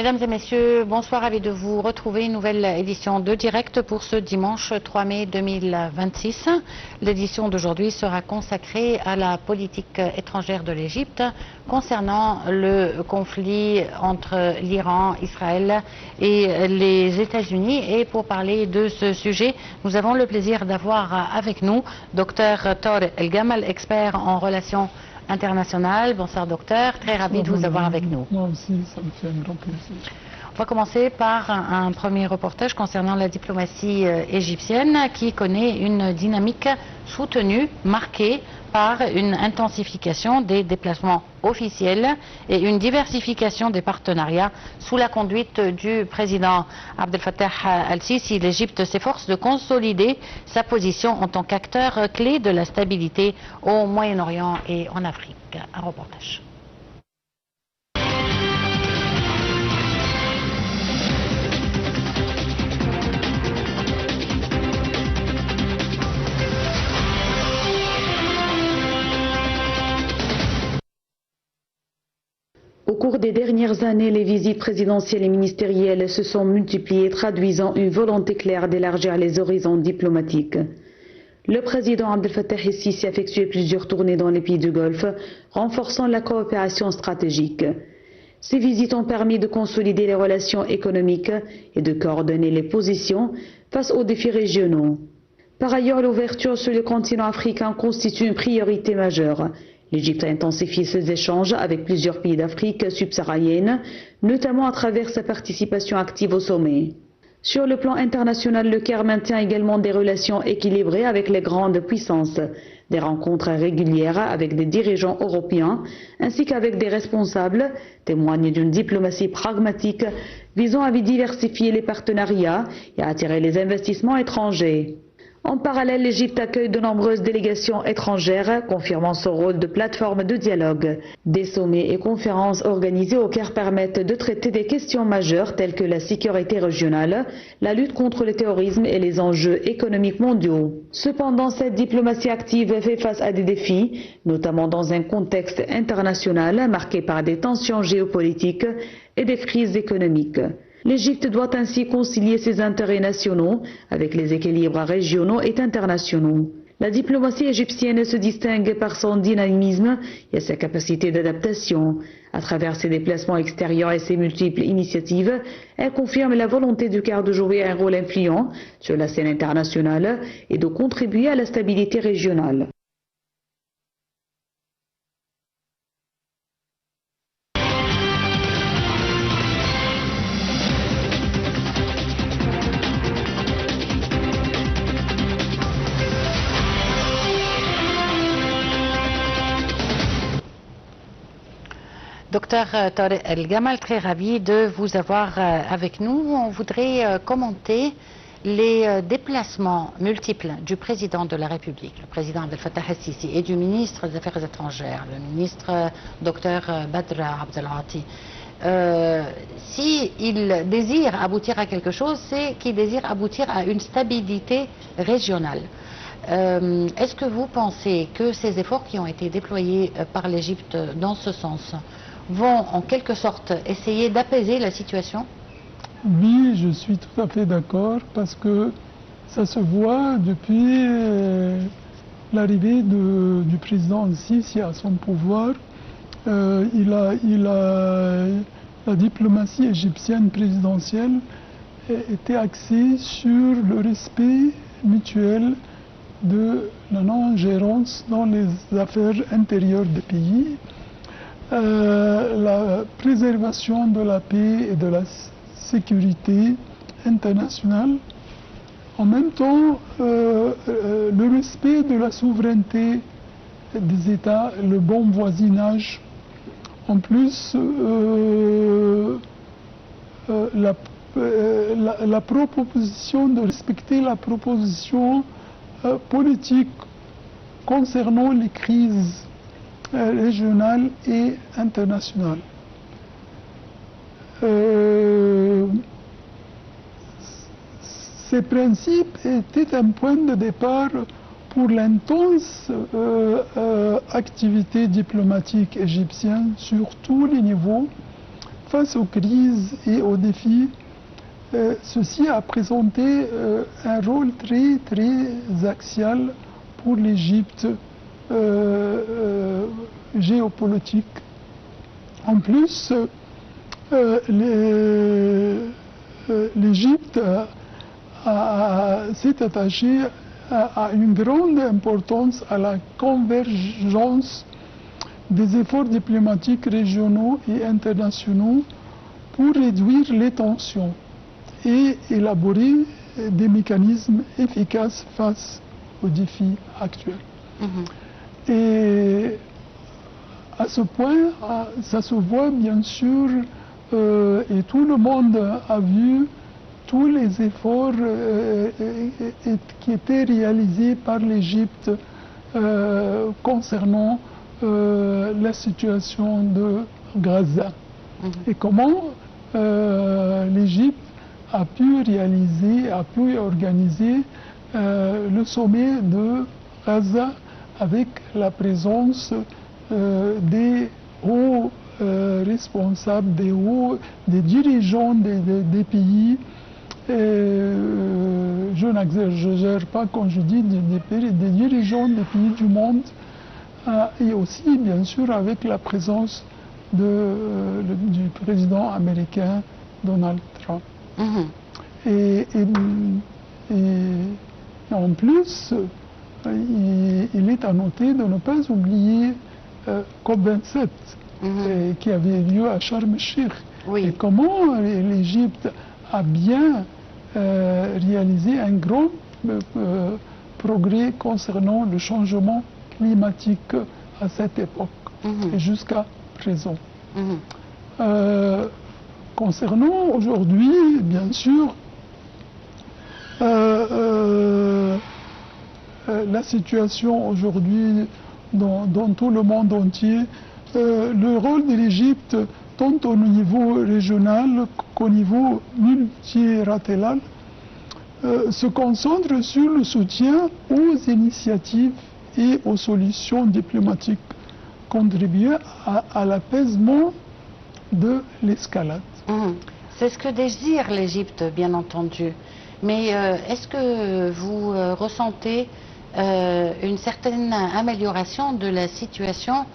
Mesdames et messieurs, bonsoir, ravi de vous retrouver. Une nouvelle édition de Direct pour ce dimanche 3 mai 2026. L'édition d'aujourd'hui sera consacrée à la politique étrangère de l'Égypte concernant le conflit entre l'Iran, Israël et les États-Unis. Et pour parler de ce sujet, nous avons le plaisir d'avoir avec nous Dr Tarek El Gamal, expert en relations internationales. Bonsoir docteur, très ravi de vous avoir avec nous. Moi aussi, ça me fait un grand plaisir. On va commencer par un premier reportage concernant la diplomatie égyptienne qui connaît une dynamique soutenue, marquée par une intensification des déplacements officiels et une diversification des partenariats sous la conduite du président Abdel Fattah al-Sisi. L'Égypte s'efforce de consolider sa position en tant qu'acteur clé de la stabilité au Moyen-Orient et en Afrique. Un reportage. Au cours des dernières années, les visites présidentielles et ministérielles se sont multipliées, traduisant une volonté claire d'élargir les horizons diplomatiques. Le président Abdel Fattah el-Sisi a effectué plusieurs tournées dans les pays du Golfe, renforçant la coopération stratégique. Ces visites ont permis de consolider les relations économiques et de coordonner les positions face aux défis régionaux. Par ailleurs, l'ouverture sur le continent africain constitue une priorité majeure. L'Égypte a intensifié ses échanges avec plusieurs pays d'Afrique subsaharienne, notamment à travers sa participation active au sommet. Sur le plan international, le Caire maintient également des relations équilibrées avec les grandes puissances, des rencontres régulières avec des dirigeants européens ainsi qu'avec des responsables témoignent d'une diplomatie pragmatique visant à diversifier les partenariats et à attirer les investissements étrangers. En parallèle, l'Égypte accueille de nombreuses délégations étrangères, confirmant son rôle de plateforme de dialogue. Des sommets et conférences organisés au Caire permettent de traiter des questions majeures telles que la sécurité régionale, la lutte contre le terrorisme et les enjeux économiques mondiaux. Cependant, cette diplomatie active fait face à des défis, notamment dans un contexte international marqué par des tensions géopolitiques et des crises économiques. L'Égypte doit ainsi concilier ses intérêts nationaux avec les équilibres régionaux et internationaux. La diplomatie égyptienne se distingue par son dynamisme et sa capacité d'adaptation. À travers ses déplacements extérieurs et ses multiples initiatives, elle confirme la volonté du Caire de jouer un rôle influent sur la scène internationale et de contribuer à la stabilité régionale. Docteur Tarek El Gamal, très ravi de vous avoir avec nous. On voudrait commenter les déplacements multiples du président de la République, le président Abdel Fattah el-Sisi, et du ministre des Affaires étrangères, le ministre Dr Badr Abdelghati. S'il désire aboutir à quelque chose, c'est qu'il désire aboutir à une stabilité régionale. Est-ce que vous pensez que ces efforts qui ont été déployés par l'Égypte dans ce sens vont en quelque sorte essayer d'apaiser la situation? Oui, je suis tout à fait d'accord parce que ça se voit depuis l'arrivée du président Sisi à son pouvoir. La diplomatie égyptienne présidentielle était axée sur le respect mutuel de la non-ingérence dans les affaires intérieures des pays, la préservation de la paix et de la sécurité internationale, en même temps le respect de la souveraineté des États, le bon voisinage. En plus, la proposition de respecter la proposition politique concernant les crises régionales et internationales. Ces principes étaient un point de départ pour l'intense activité diplomatique égyptienne sur tous les niveaux, face aux crises et aux défis, ceci a présenté un rôle très axial pour l'Égypte géopolitique. En plus, l'Égypte s'est attachée à une grande importance à la convergence des efforts diplomatiques régionaux et internationaux pour réduire les tensions et élaborer des mécanismes efficaces face aux défis actuels. Et à ce point, ça se voit bien sûr, et tout le monde a vu tous les efforts qui étaient réalisés par l'Égypte concernant la situation de Gaza. Et comment l'Égypte a pu réaliser, a pu organiser le sommet de Gaza avec la présence des hauts responsables, des dirigeants des pays. Je n'exagère pas quand je dis des dirigeants des pays du monde, et aussi bien sûr avec la présence du président américain Donald Trump. Et en plus, il est à noter de ne pas oublier COP27 qui avait lieu à Sharm el-Sheikh. Et comment l'Égypte a bien réalisé un grand progrès concernant le changement climatique à cette époque et jusqu'à présent. Concernant aujourd'hui, bien sûr, la situation aujourd'hui dans tout le monde entier, le rôle de l'Égypte, tant au niveau régional qu'au niveau multilatéral, se concentre sur le soutien aux initiatives et aux solutions diplomatiques, contribuant à l'apaisement de l'escalade. C'est ce que désire l'Égypte, bien entendu. Mais est-ce que vous ressentez une certaine amélioration de la situation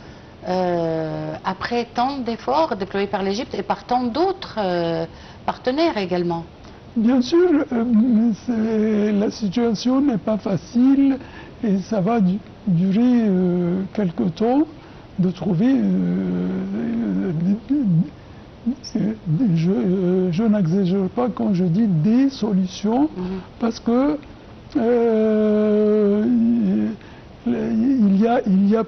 après tant d'efforts déployés par l'Égypte et par tant d'autres partenaires également? Bien sûr, la situation n'est pas facile et ça va durer quelque temps de trouver, je n'exagère pas quand je dis des solutions, parce que il y a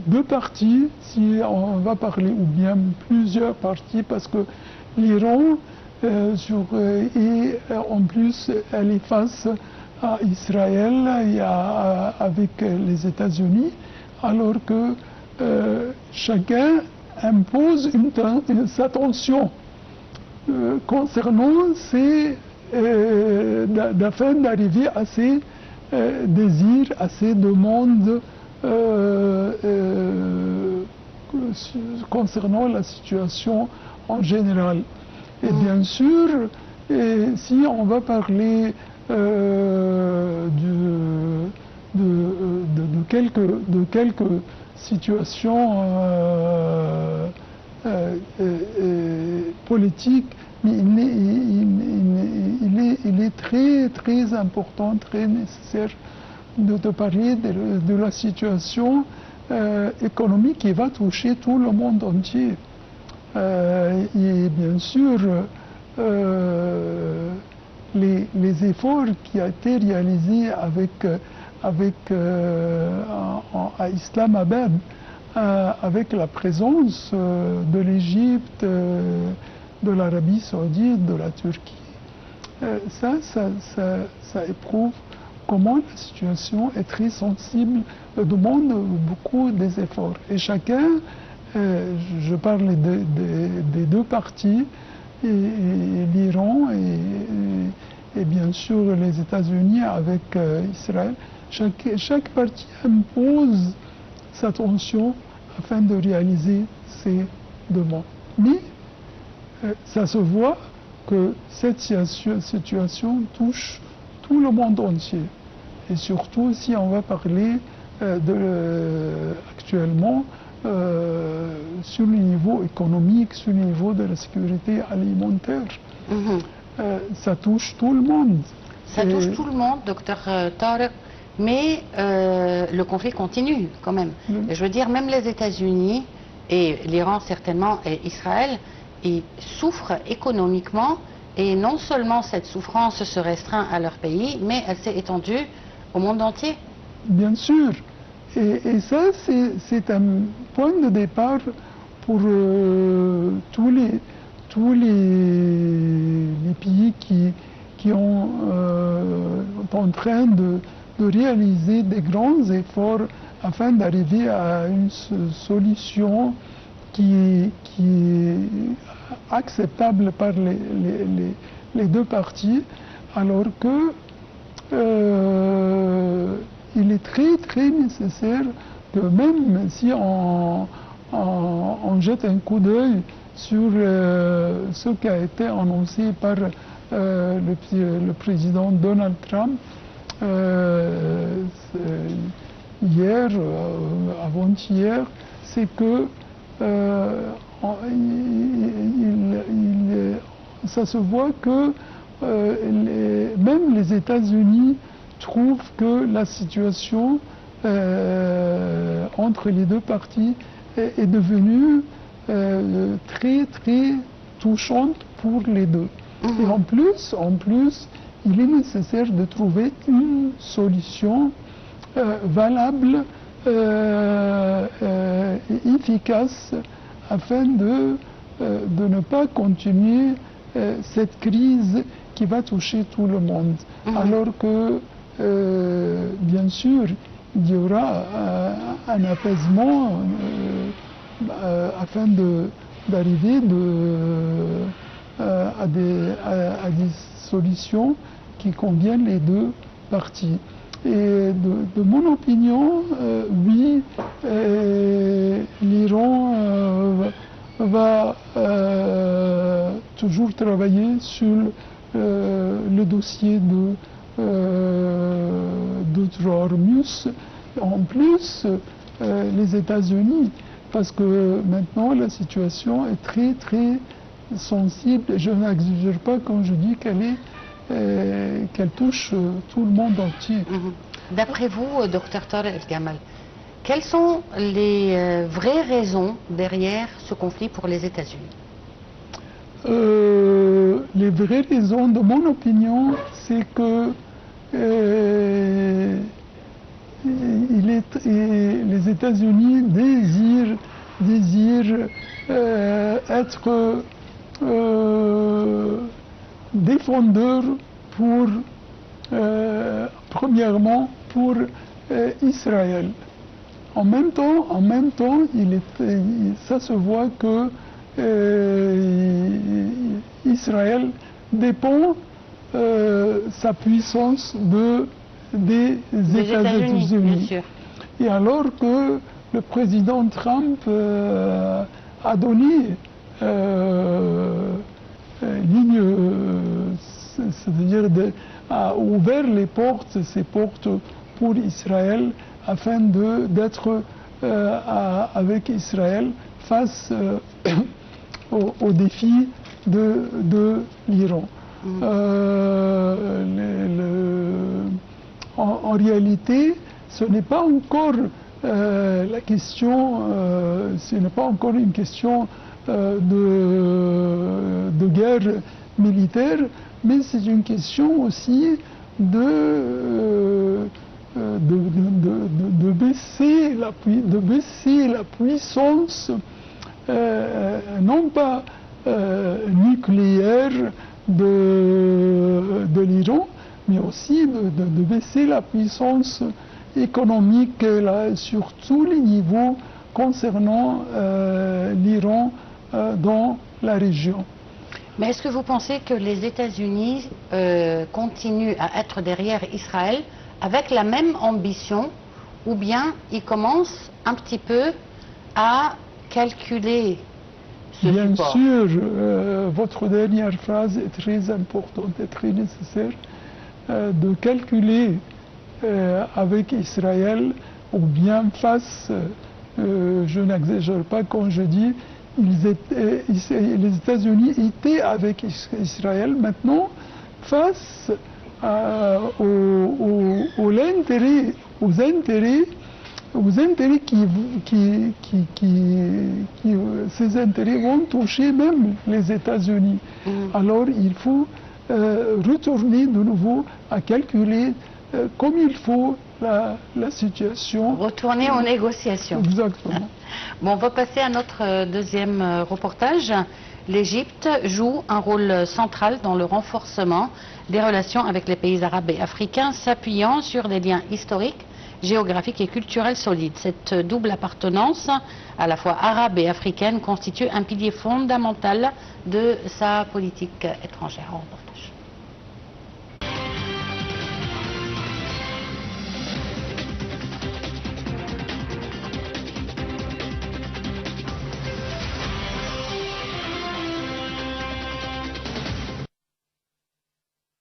deux parties, si on va parler, ou bien plusieurs parties, parce que l'Iran, et en plus, elle est face à Israël et avec les États-Unis, alors que chacun impose sa tension concernant afin d'arriver à ses désirs, à ses demandes concernant la situation en général. Et bien sûr, si on va parler de quelques situations politiques, mais il est très important, très nécessaire de parler de la situation économique qui va toucher tout le monde entier. Et bien sûr, les efforts qui ont été réalisés à Islamabad, avec la présence de l'Égypte, de l'Arabie Saoudite, de la Turquie, ça éprouve comment la situation est très sensible, demande beaucoup des efforts. Et chacun, je parle des deux parties, l'Iran et bien sûr les États-Unis avec Israël, chaque partie impose sa tension afin de réaliser ses demandes. Mais ça se voit que cette situation touche tout le monde entier. Et surtout si on va parler actuellement sur le niveau économique, sur le niveau de la sécurité alimentaire. Ça touche tout le monde. Ça touche tout le monde, docteur Tarek, mais le conflit continue quand même. Je veux dire, même les États-Unis et l'Iran certainement et Israël, ils souffrent économiquement, et non seulement cette souffrance se restreint à leur pays, mais elle s'est étendue au monde entier. Bien sûr. Et ça, c'est un point de départ pour tous les pays qui sont en train de réaliser des grands efforts afin d'arriver à une solution qui est acceptable par les deux parties, alors que il est très nécessaire que même si on jette un coup d'œil sur ce qui a été annoncé par le président Donald Trump hier, avant-hier, c'est que ça se voit que même les États-Unis trouvent que la situation entre les deux parties est devenue très touchante pour les deux. Et en plus, il est nécessaire de trouver une solution valable et efficace afin de ne pas continuer cette crise qui va toucher tout le monde. Alors que, bien sûr, il y aura un apaisement afin d'arriver à des solutions qui conviennent les deux parties. Et de mon opinion, oui, l'Iran va toujours travailler sur le dossier d'Hormuz. En plus, les États-Unis, parce que maintenant la situation est très sensible. Je n'exagère pas quand je dis qu'elle touche tout le monde entier. D'après vous, docteur Tarek El-Gamal, quelles sont les vraies raisons derrière ce conflit pour les États-Unis? Les vraies raisons, de mon opinion, c'est que les États-Unis désirent être défendeurs pour, premièrement, pour Israël. En même temps, ça se voit que Israël dépend sa puissance des États-Unis. Et alors que le président Trump a donné c'est-à-dire a ouvert ses portes pour Israël afin d'être avec Israël face aux défis de l'Iran. En réalité, ce n'est pas encore la question, ce n'est pas encore une question de guerre militaire, mais c'est une question aussi de baisser la puissance, non pas nucléaire de l'Iran, mais aussi de baisser la puissance économique sur tous les niveaux concernant l'Iran dans la région. Mais est-ce que vous pensez que les États-Unis continuent à être derrière Israël avec la même ambition, ou bien ils commencent un petit peu à calculer ce bien support. sûr, votre dernière phrase est très importante et très nécessaire de calculer avec Israël, ou bien face, je n'exagère pas quand je dis, les États-Unis étaient avec Israël. Maintenant, face aux intérêts ces intérêts vont toucher même les États-Unis. Alors il faut retourner de nouveau à calculer comme il faut la situation. Retourner aux négociations. Exactement. Bon, on va passer à notre deuxième reportage. L'Égypte joue un rôle central dans le renforcement des relations avec les pays arabes et africains, s'appuyant sur des liens historiques, géographiques et culturels solides. Cette double appartenance, à la fois arabe et africaine, constitue un pilier fondamental de sa politique étrangère. En reportage.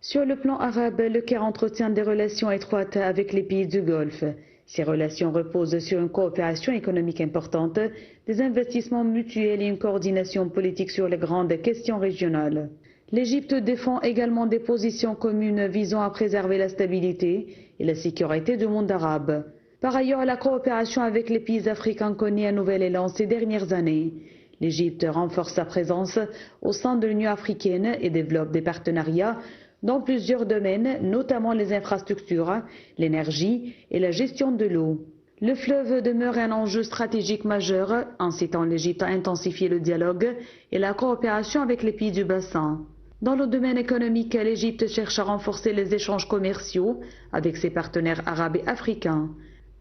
Sur le plan arabe, le Caire entretient des relations étroites avec les pays du Golfe. Ces relations reposent sur une coopération économique importante, des investissements mutuels et une coordination politique sur les grandes questions régionales. L'Égypte défend également des positions communes visant à préserver la stabilité et la sécurité du monde arabe. Par ailleurs, la coopération avec les pays africains connaît un nouvel élan ces dernières années. L'Égypte renforce sa présence au sein de l'Union africaine et développe des partenariats dans plusieurs domaines, notamment les infrastructures, l'énergie et la gestion de l'eau. Le fleuve demeure un enjeu stratégique majeur, incitant l'Égypte à intensifier le dialogue et la coopération avec les pays du bassin. Dans le domaine économique, l'Égypte cherche à renforcer les échanges commerciaux avec ses partenaires arabes et africains.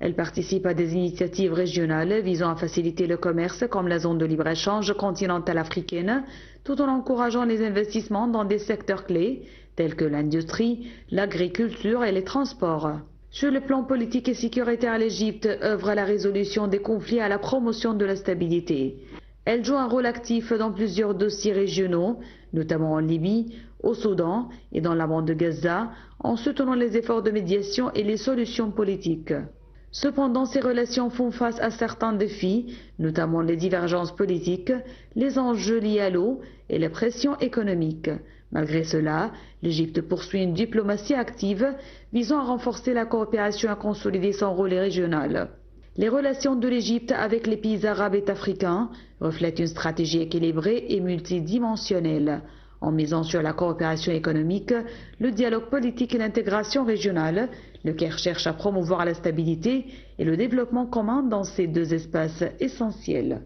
Elle participe à des initiatives régionales visant à faciliter le commerce comme la zone de libre-échange continentale africaine, tout en encourageant les investissements dans des secteurs clés tels que l'industrie, l'agriculture et les transports. Sur le plan politique et sécuritaire, l'Égypte œuvre à la résolution des conflits et à la promotion de la stabilité. Elle joue un rôle actif dans plusieurs dossiers régionaux, notamment en Libye, au Soudan et dans la bande de Gaza, en soutenant les efforts de médiation et les solutions politiques. Cependant, ces relations font face à certains défis, notamment les divergences politiques, les enjeux liés à l'eau et les pressions économiques. Malgré cela, l'Égypte poursuit une diplomatie active visant à renforcer la coopération et à consolider son rôle régional. Les relations de l'Égypte avec les pays arabes et africains reflètent une stratégie équilibrée et multidimensionnelle. En misant sur la coopération économique, le dialogue politique et l'intégration régionale, le Caire cherche à promouvoir la stabilité et le développement commun dans ces deux espaces essentiels.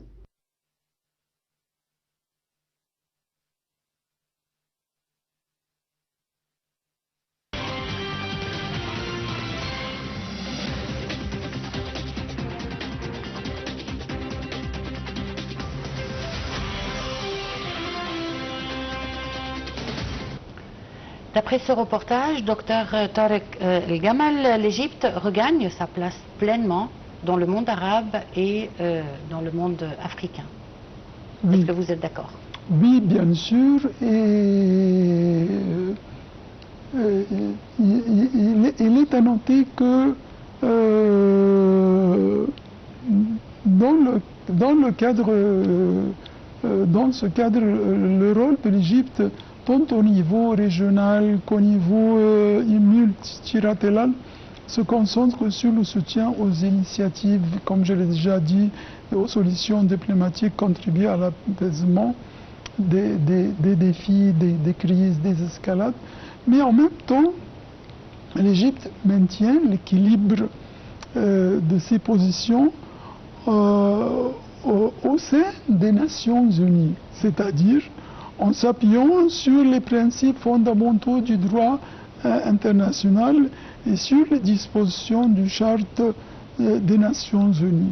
D'après ce reportage, Dr Tarek El Gamal, l'Égypte regagne sa place pleinement dans le monde arabe et dans le monde africain. Oui. Est-ce que vous êtes d'accord? Oui, bien sûr. Et il est à noter que dans ce cadre, le rôle de l'Égypte, tant au niveau régional qu'au niveau multilatéral, se concentre sur le soutien aux initiatives, comme je l'ai déjà dit, et aux solutions diplomatiques contribuer à l'apaisement des défis, des crises, des escalades. Mais en même temps, l'Égypte maintient l'équilibre de ses positions au sein des Nations Unies, c'est-à-dire en s'appuyant sur les principes fondamentaux du droit international et sur les dispositions du Charte des Nations Unies,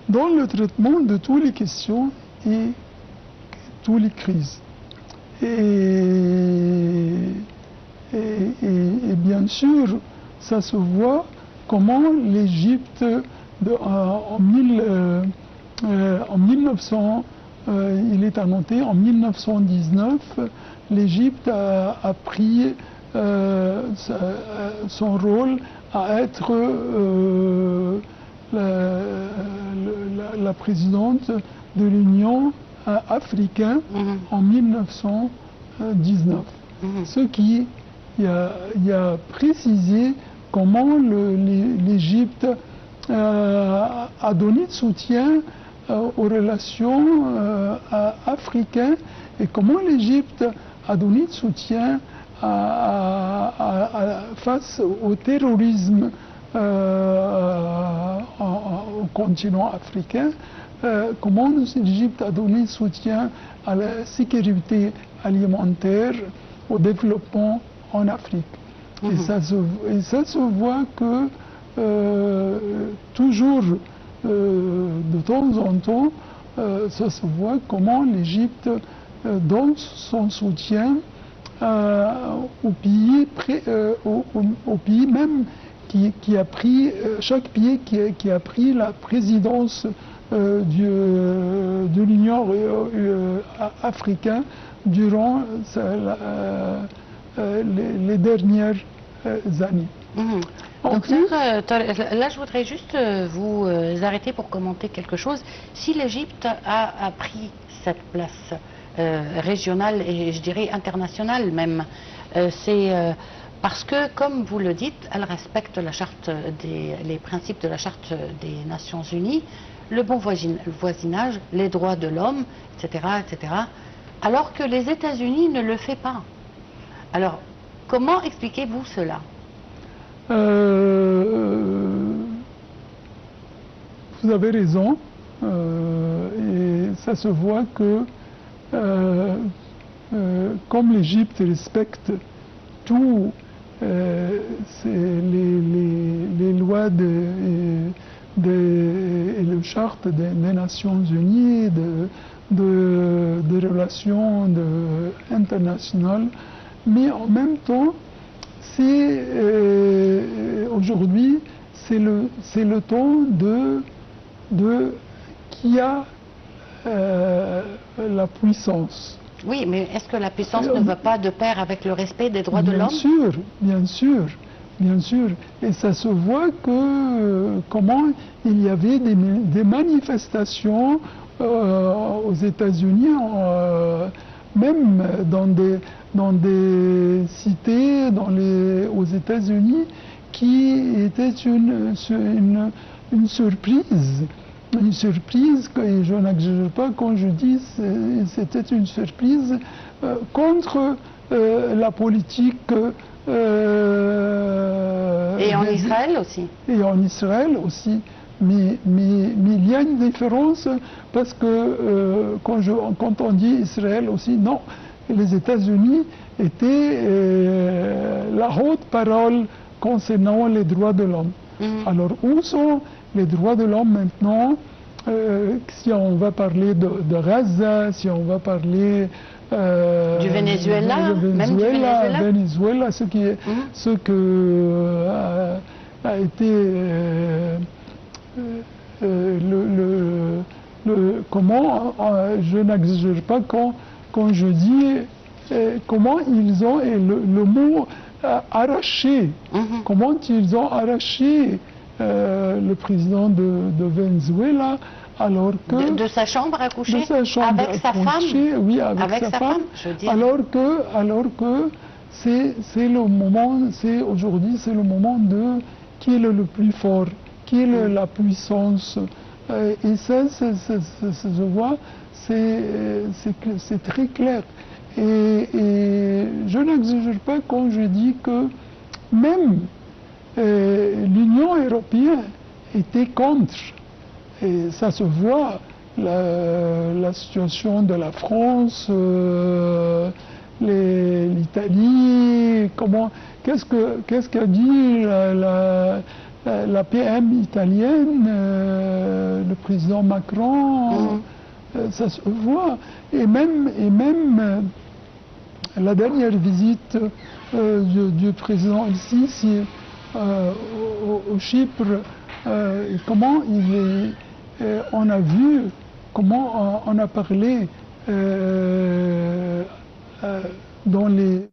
dans le traitement de toutes les questions et toutes les crises. Et bien sûr, ça se voit comment l'Égypte, en 1900, il est à noter, en 1919, l'Égypte a pris son rôle à être la présidente de l'Union africaine en 1919. Ce qui a précisé comment l'Égypte a donné de soutien aux relations africaines et comment l'Égypte a donné de soutien face au terrorisme au continent africain, comment l'Égypte a donné soutien à la sécurité alimentaire, au développement en Afrique. Et ça se voit que toujours, de temps en temps, ça se voit comment l'Égypte donne son soutien au pays même qui a pris, chaque pays qui a pris la présidence de l'Union africaine durant les dernières années. Docteur, là je voudrais juste vous arrêter pour commenter quelque chose. Si l'Égypte a pris cette place régionale et je dirais internationale même, c'est parce que, comme vous le dites, elle respecte la charte les principes de la Charte des Nations Unies, le bon voisinage, les droits de l'homme, etc., etc., alors que les États-Unis ne le font pas. Alors, comment expliquez-vous cela? Vous avez raison, et ça se voit que comme l'Égypte respecte tout les lois et les chartes des Nations Unies, de relations internationales, mais en même temps, aujourd'hui, c'est le temps qui a la puissance. Oui, mais est-ce que la puissance ne va pas de pair avec le respect des droits de l'homme? Bien sûr. Et ça se voit que comment il y avait des manifestations aux États-Unis, même dans des cités aux États-Unis, qui étaient une surprise. Une surprise, et je n'exagère pas quand je dis c'était une surprise contre la politique. Et en Israël aussi. Et en Israël aussi. Mais il y a une différence parce que quand on dit Israël aussi, non, les États-Unis étaient la haute parole concernant les droits de l'homme. Alors où sont les droits de l'homme maintenant? Si on va parler de Gaza, si on va parler du Venezuela, même du Venezuela, ce que a été comment je n'exagère pas quand je dis comment ils ont le mot arraché, comment ils ont arraché le président de Venezuela, alors que de sa chambre à coucher, avec sa femme, oui, avec sa femme, je veux dire. alors que c'est le moment, aujourd'hui c'est le moment de qui est le plus fort, qui est la puissance, et ça se voit, c'est très clair. Et je n'exagère pas quand je dis que même l'Union européenne était contre. Et ça se voit, la situation de la France, l'Italie, qu'est-ce qu'a dit la PM italienne, le président Macron, ça se voit. Et même la dernière visite du président ici, au Chypre, comment on a vu comment on a parlé dans les...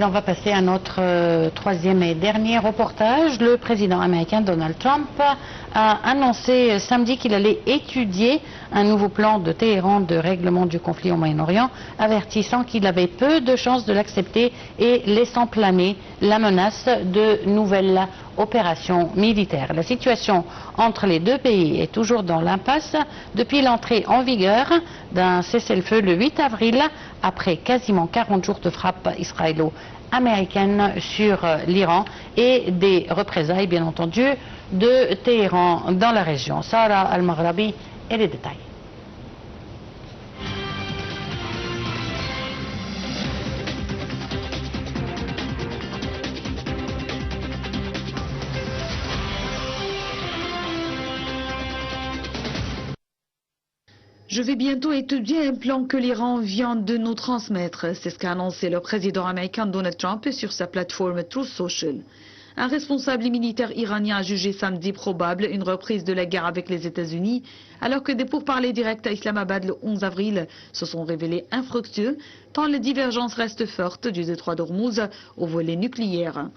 On va passer à notre troisième et dernier reportage. Le président américain Donald Trump a annoncé samedi qu'il allait étudier un nouveau plan de Téhéran de règlement du conflit au Moyen-Orient, avertissant qu'il avait peu de chances de l'accepter et laissant planer la menace de nouvelles opérations militaires. La situation entre les deux pays est toujours dans l'impasse depuis l'entrée en vigueur d'un cessez-le-feu le 8 avril, après quasiment 40 jours de frappe israélo-américaine sur l'Iran et des représailles, bien entendu, de Téhéran dans la région. Sarah Al-Maghrabi et les détails. Je vais bientôt étudier un plan que l'Iran vient de nous transmettre. C'est ce qu'a annoncé le président américain Donald Trump sur sa plateforme Truth Social. Un responsable militaire iranien a jugé samedi probable une reprise de la guerre avec les États-Unis, alors que des pourparlers directs à Islamabad le 11 avril se sont révélés infructueux, tant les divergences restent fortes du détroit d'Ormuz au volet nucléaire.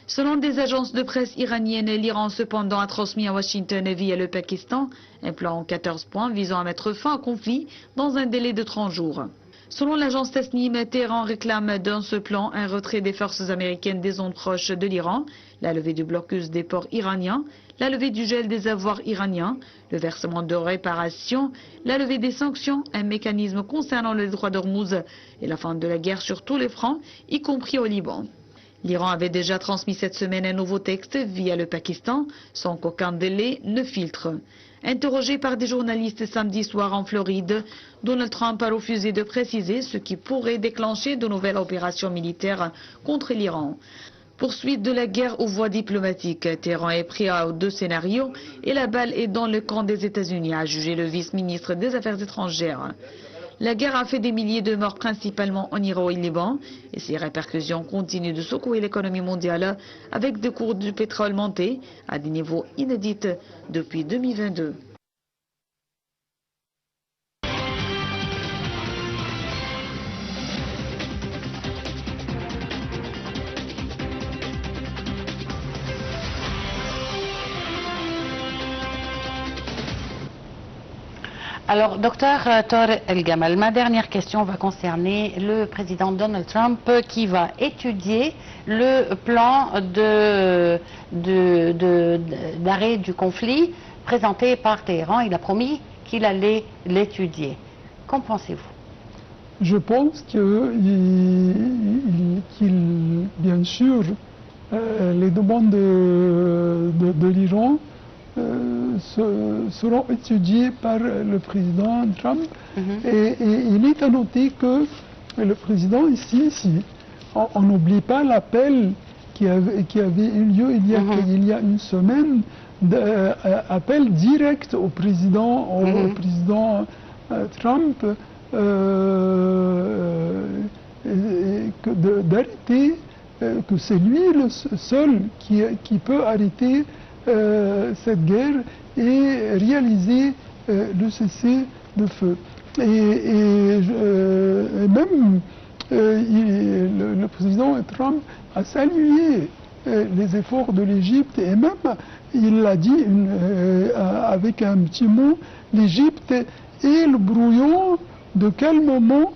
Selon des agences de presse iraniennes, l'Iran cependant a transmis à Washington via le Pakistan un plan en 14 points visant à mettre fin au conflit dans un délai de 30 jours. Selon l'agence Tasnim, Téhéran réclame dans ce plan un retrait des forces américaines des zones proches de l'Iran, la levée du blocus des ports iraniens, la levée du gel des avoirs iraniens, le versement de réparations, la levée des sanctions, un mécanisme concernant le détroit d'Ormuz et la fin de la guerre sur tous les fronts, y compris au Liban. L'Iran avait déjà transmis cette semaine un nouveau texte via le Pakistan, sans qu'aucun délai ne filtre. Interrogé par des journalistes samedi soir en Floride, Donald Trump a refusé de préciser ce qui pourrait déclencher de nouvelles opérations militaires contre l'Iran. Poursuite de la guerre aux voies diplomatiques. Téhéran est pris à deux scénarios et la balle est dans le camp des États-Unis, a jugé le vice-ministre des Affaires étrangères. La guerre a fait des milliers de morts principalement en Iran et Liban et ses répercussions continuent de secouer l'économie mondiale avec des cours du pétrole montés à des niveaux inédits depuis 2022. Alors, docteur Tarek El-Gamal, ma dernière question va concerner le président Donald Trump qui va étudier le plan d'arrêt du conflit présenté par Téhéran. Il a promis qu'il allait l'étudier. Qu'en pensez-vous? Je pense bien sûr, les demandes de l'Iran seront étudiés par le président Trump. Et il est à noter que le président ici, on n'oublie pas l'appel qui avait eu lieu il y a une semaine, appel direct au président, Trump d'arrêter, que c'est lui le seul qui peut arrêter cette guerre et réaliser le cessez-le-feu. Et même le président Trump a salué les efforts de l'Égypte et même il l'a dit avec un petit mot, l'Égypte est le brouillon de calmement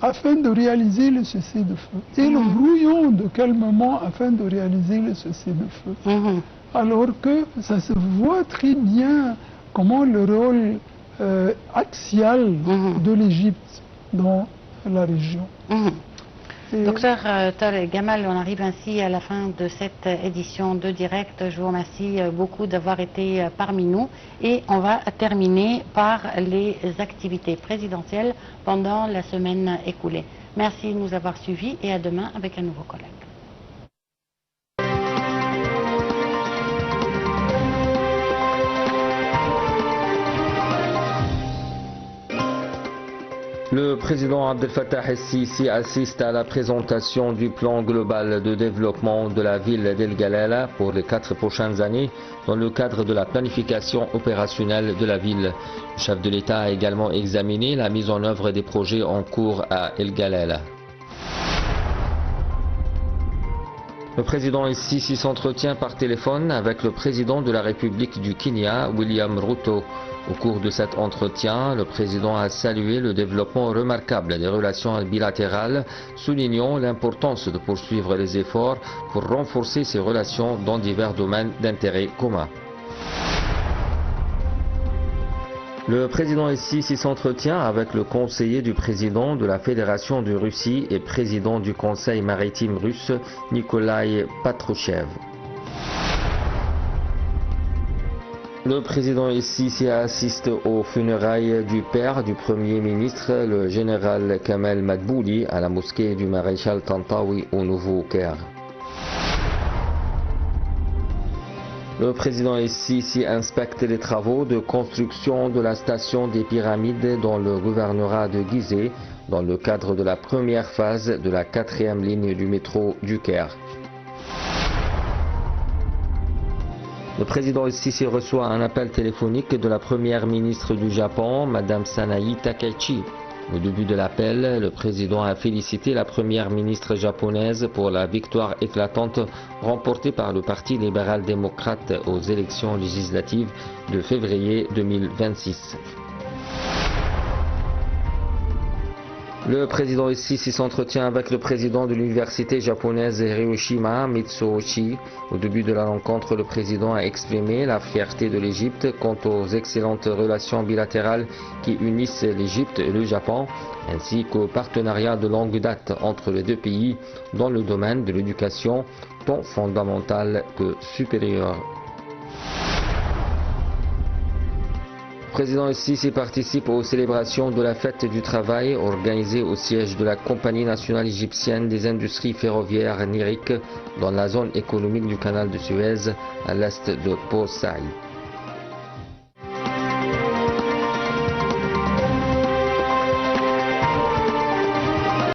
afin de réaliser le cessez-le-feu. Et le brouillon de calmement afin de réaliser le cessez-le-feu. Alors que ça se voit très bien comment le rôle axial de l'Égypte dans la région. Docteur Tarek Gamal, on arrive ainsi à la fin de cette édition de Direct. Je vous remercie beaucoup d'avoir été parmi nous et on va terminer par les activités présidentielles pendant la semaine écoulée. Merci de nous avoir suivis et à demain avec un nouveau collègue. Le président Abdel Fattah el-Sisi assiste à la présentation du plan global de développement de la ville d'El Galala pour les 4 prochaines années dans le cadre de la planification opérationnelle de la ville. Le chef de l'État a également examiné la mise en œuvre des projets en cours à El Galala. Le président el-Sisi s'entretient par téléphone avec le président de la République du Kenya, William Ruto. Au cours de cet entretien, le président a salué le développement remarquable des relations bilatérales, soulignant l'importance de poursuivre les efforts pour renforcer ces relations dans divers domaines d'intérêt commun. Le président el-Sisi s'entretient avec le conseiller du président de la Fédération de Russie et président du Conseil maritime russe, Nikolai Patrushev. Le président el-Sisi assiste aux funérailles du père du Premier ministre, le général Kamel Madbouli, à la mosquée du maréchal Tantawi au Nouveau-Caire. Le président el-Sisi inspecte les travaux de construction de la station des Pyramides dans le gouvernorat de Gizeh, dans le cadre de la première phase de la 4e ligne du métro du Caire. Le président el-Sisi reçoit un appel téléphonique de la première ministre du Japon, Madame Sanae Takaichi. Au début de l'appel, le président a félicité la première ministre japonaise pour la victoire éclatante remportée par le Parti libéral-démocrate aux élections législatives de février 2026. Le président el-Sisi s'entretient avec le président de l'université japonaise Hiroshima, Mitsuoshi. Au début de la rencontre, le président a exprimé la fierté de l'Égypte quant aux excellentes relations bilatérales qui unissent l'Égypte et le Japon, ainsi qu'au partenariat de longue date entre les deux pays dans le domaine de l'éducation, tant fondamentale que supérieure. Le président el-Sisi participe aux célébrations de la fête du travail organisée au siège de la Compagnie nationale égyptienne des industries ferroviaires NIRIC dans la zone économique du canal de Suez à l'est de Port Saïd.